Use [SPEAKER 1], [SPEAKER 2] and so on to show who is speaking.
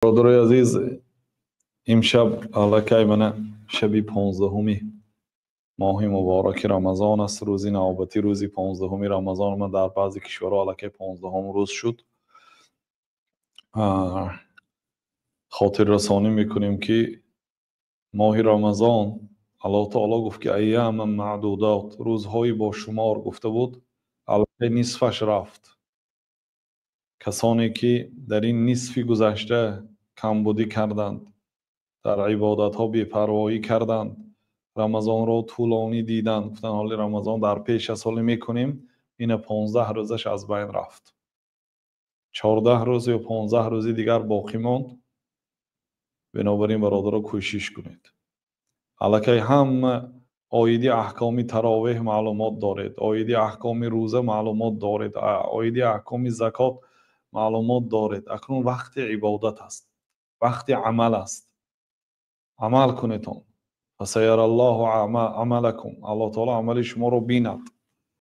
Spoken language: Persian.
[SPEAKER 1] برادرای عزیز، امشب الکی من شبی 15 ماه مبارک رمضان است. روزی نوبتی روزی 15 رمضان ما در بعضی کشورها الکی 15 روز شد. خاطر رسانی میکنیم که ماه رمضان الله تعالی گفت که ایام معدودات، روزهای با شمار گفته بود، الکی نصفش رفت. کسانی که در این نصفی گذشته کمبودی کردند، در عبادت ها بی‌پروایی کردند، رمضان را طولانی دیدند، گفتن حالی رمضان در پیش از حالی میکنیم، این 15 روزش از بین رفت. 14 روز یا 15 روزی دیگر باقی ماند. بنابراین برادرها کوشش کنید. الکی هم آیدی احکامی تراویح معلومات دارید، آیدی احکامی روزه معلومات دارید، آیدی احکامی زکات معلومات دارید. اکنون وقت عبادت است، وقت عمل است. عمل کنید. فسیر الله عملکم، الله تعالی عمل شما رو بیند.